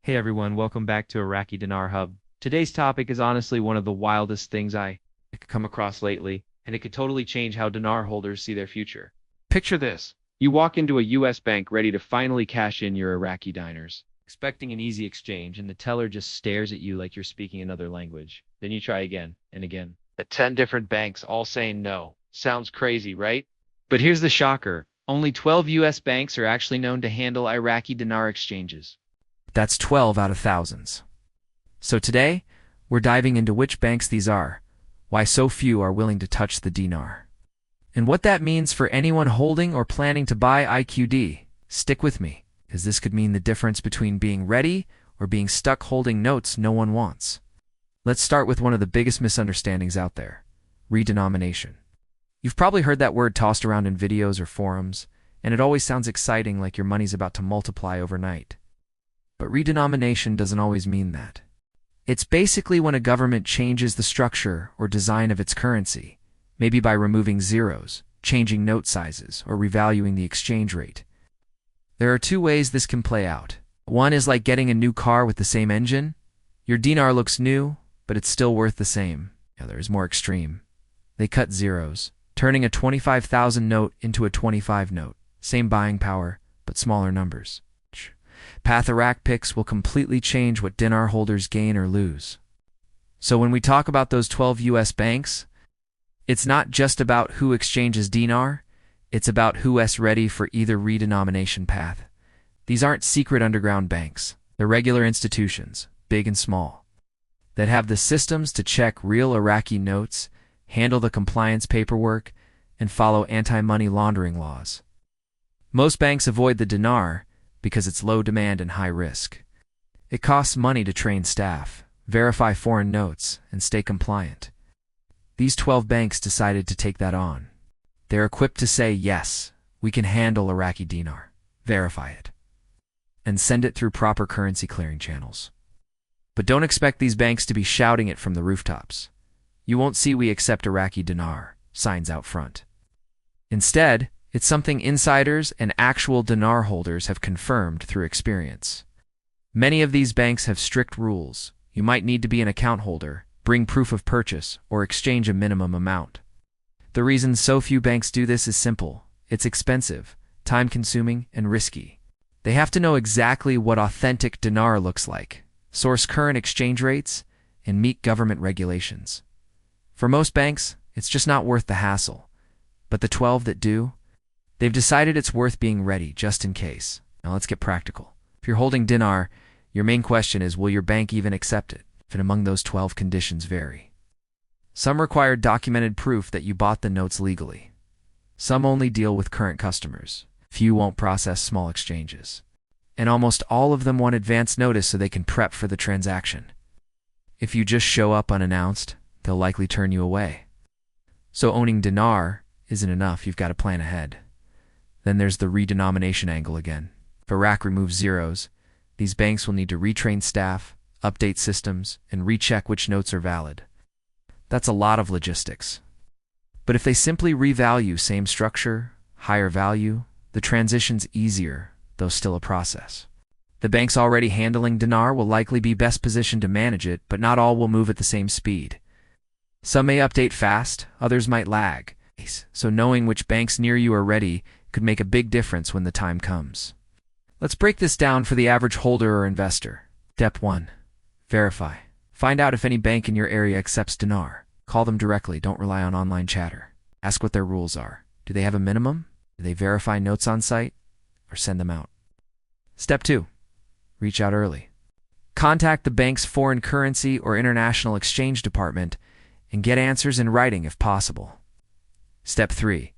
Hey everyone, welcome back to Iraqi Dinar Hub. Today's topic is honestly one of the wildest things I come across lately, and it could totally change how dinar holders see their future. Picture this. You walk into a US bank ready to finally cash in your Iraqi dinars, expecting an easy exchange, and the teller just stares at you like you're speaking another language. Then you try again and again. At 10 different banks all saying no. Sounds crazy, right? But here's the shocker. Only 12 US banks are actually known to handle Iraqi dinar exchanges. That's 12 out of thousands. So today, we're diving into which banks these are, why so few are willing to touch the dinar, and what that means for anyone holding or planning to buy IQD. Stick with me, as this could mean the difference between being ready or being stuck holding notes no one wants. Let's start with one of the biggest misunderstandings out there: redenomination. You've probably heard that word tossed around in videos or forums, and it always sounds exciting, like your money's about to multiply overnight. But redenomination doesn't always mean that. It's basically when a government changes the structure or design of its currency, maybe by removing zeros, changing note sizes, or revaluing the exchange rate. There are two ways this can play out. One is like getting a new car with the same engine. Your dinar looks new, but it's still worth the same. The other is more extreme. They cut zeros, turning a 25,000 note into a 25 note. Same buying power, but smaller numbers. Path Iraq picks will completely change what dinar holders gain or lose. So when we talk about those 12 US banks, it's not just about who exchanges dinar, it's about who's ready for either redenomination path. These aren't secret underground banks. They're regular institutions, big and small, that have the systems to check real Iraqi notes, handle the compliance paperwork, and follow anti-money laundering laws. Most banks avoid the dinar because it's low demand and high risk. It costs money to train staff, verify foreign notes, and stay compliant. These 12 banks decided to take that on. They're equipped to say, yes, we can handle Iraqi dinar, verify it, and send it through proper currency clearing channels. But don't expect these banks to be shouting it from the rooftops. You won't see "We accept Iraqi dinar" signs out front. Instead, it's something insiders and actual dinar holders have confirmed through experience. Many of these banks have strict rules. You might need to be an account holder, bring proof of purchase, or exchange a minimum amount. The reason so few banks do this is simple. It's expensive, time-consuming, and risky. They have to know exactly what authentic dinar looks like, source current exchange rates, and meet government regulations. For most banks, it's just not worth the hassle. But the 12 that do, they've decided it's worth being ready just in case. Now let's get practical. If you're holding dinar, your main question is, will your bank even accept it? And among those 12 conditions vary. Some require documented proof that you bought the notes legally. Some only deal with current customers. Few won't process small exchanges. And almost all of them want advance notice so they can prep for the transaction. If you just show up unannounced, they'll likely turn you away. So owning dinar isn't enough, you've got to plan ahead. Then there's the redenomination angle again. If Iraq removes zeros, these banks will need to retrain staff, update systems, and recheck which notes are valid. That's a lot of logistics. But if they simply revalue same structure, higher value, the transition's easier, though still a process. The banks already handling dinar will likely be best positioned to manage it, but not all will move at the same speed. Some may update fast, others might lag. So knowing which banks near you are ready could make a big difference when the time comes. Let's break this down for the average holder or investor. Step 1. Verify. Find out if any bank in your area accepts dinar. Call them directly, don't rely on online chatter. Ask what their rules are. Do they have a minimum? Do they verify notes on site? Or send them out? Step 2. Reach out early. Contact the bank's foreign currency or international exchange department and get answers in writing if possible. Step 3.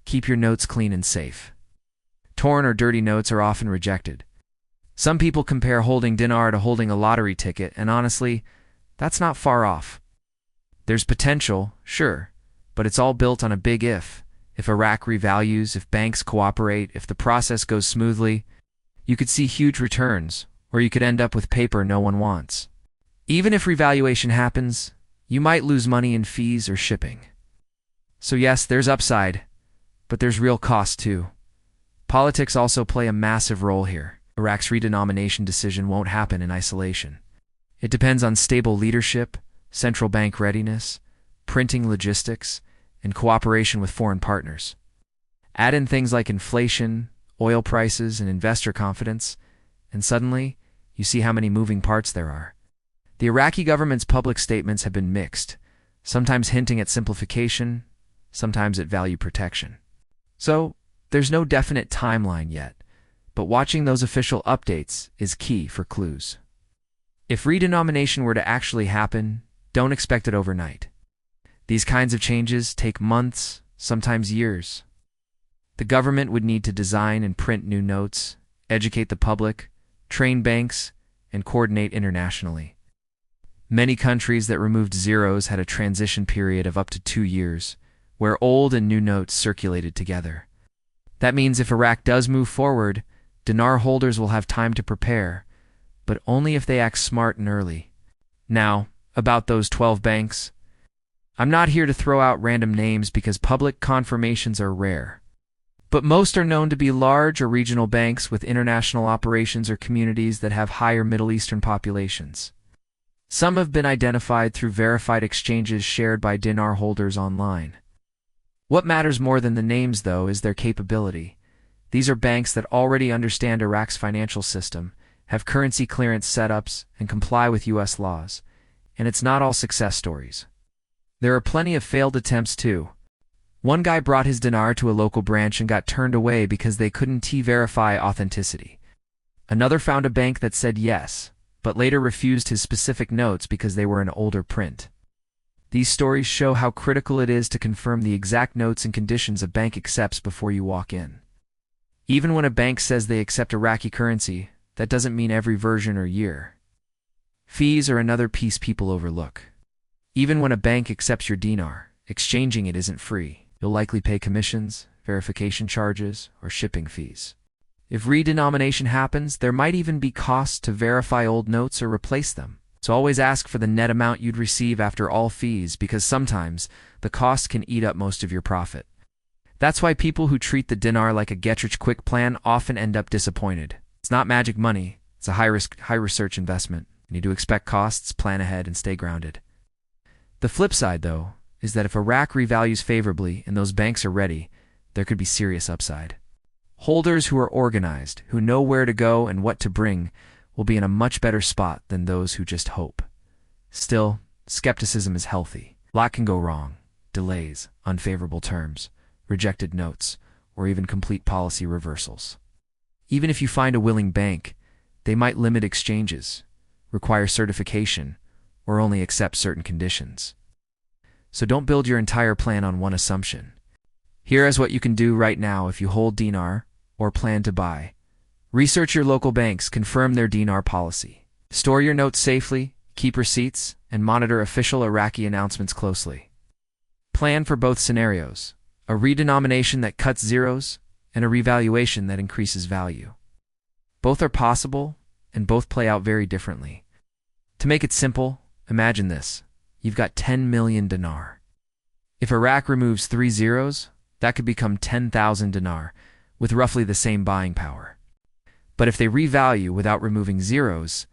Keep your notes clean and safe. Torn or dirty notes are often rejected. Some people compare holding dinar to holding a lottery ticket, and honestly, that's not far off. There's potential, sure, but it's all built on a big if. If Iraq revalues, if banks cooperate, if the process goes smoothly, you could see huge returns, or you could end up with paper no one wants. Even if revaluation happens, you might lose money in fees or shipping. So yes, there's upside, but there's real cost too. Politics also play a massive role here. Iraq's redenomination decision won't happen in isolation. It depends on stable leadership, central bank readiness, printing logistics, and cooperation with foreign partners. Add in things like inflation, oil prices, and investor confidence, and suddenly, you see how many moving parts there are. The Iraqi government's public statements have been mixed, sometimes hinting at simplification, sometimes at value protection. So, there's no definite timeline yet, but watching those official updates is key for clues. If redenomination were to actually happen, don't expect it overnight. These kinds of changes take months, sometimes years. The government would need to design and print new notes, educate the public, train banks, and coordinate internationally. Many countries that removed zeros had a transition period of up to 2 years, where old and new notes circulated together. That means if Iraq does move forward, dinar holders will have time to prepare, but only if they act smart and early. Now, about those 12 banks. I'm not here to throw out random names because public confirmations are rare. But most are known to be large or regional banks with international operations or communities that have higher Middle Eastern populations. Some have been identified through verified exchanges shared by dinar holders online. What matters more than the names, though, is their capability. These are banks that already understand Iraq's financial system, have currency clearance setups, and comply with U.S. laws. And it's not all success stories. There are plenty of failed attempts, too. One guy brought his dinar to a local branch and got turned away because they couldn't verify authenticity. Another found a bank that said yes, but later refused his specific notes because they were an older print. These stories show how critical it is to confirm the exact notes and conditions a bank accepts before you walk in. Even when a bank says they accept Iraqi currency, that doesn't mean every version or year. Fees are another piece people overlook. Even when a bank accepts your dinar, exchanging it isn't free. You'll likely pay commissions, verification charges, or shipping fees. If redenomination happens, there might even be costs to verify old notes or replace them. So always ask for the net amount you'd receive after all fees, because sometimes the cost can eat up most of your profit. That's why people who treat the dinar like a get-rich-quick plan often end up disappointed. It's not magic money. It's a high-risk, high-research investment. You need to expect costs, plan ahead, and stay grounded. The flip side, though, is that if Iraq revalues favorably and those banks are ready, there could be serious upside. Holders who are organized, who know where to go and what to bring, will be in a much better spot than those who just hope. Still, skepticism is healthy. A lot can go wrong. Delays, unfavorable terms, rejected notes, or even complete policy reversals. Even if you find a willing bank, they might limit exchanges, require certification, or only accept certain conditions. So don't build your entire plan on one assumption. Here is what you can do right now if you hold dinar or plan to buy. Research your local banks, confirm their dinar policy. Store your notes safely, keep receipts, and monitor official Iraqi announcements closely. Plan for both scenarios, a redenomination that cuts zeros and a revaluation that increases value. Both are possible, and both play out very differently. To make it simple, imagine this. You've got 10 million dinar. If Iraq removes 3 zeros, that could become 10,000 dinar, with roughly the same buying power. But if they revalue without removing zeros,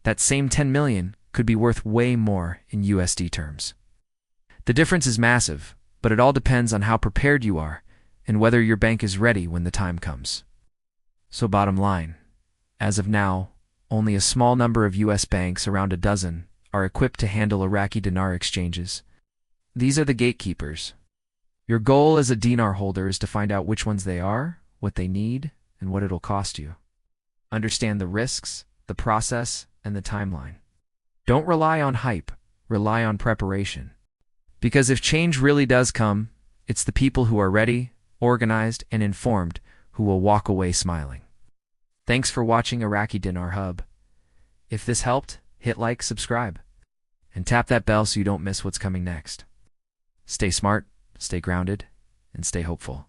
that same 10 million could be worth way more in USD terms. The difference is massive, but it all depends on how prepared you are and whether your bank is ready when the time comes. So bottom line, as of now, only a small number of US banks, around a dozen, are equipped to handle Iraqi dinar exchanges. These are the gatekeepers. Your goal as a dinar holder is to find out which ones they are, what they need, and what it'll cost you. Understand the risks, the process, and the timeline. Don't rely on hype, rely on preparation. Because if change really does come, it's the people who are ready, organized, and informed who will walk away smiling. Thanks for watching Iraqi Dinar Hub. If this helped, hit like, subscribe, and tap that bell so you don't miss what's coming next. Stay smart, stay grounded, and stay hopeful.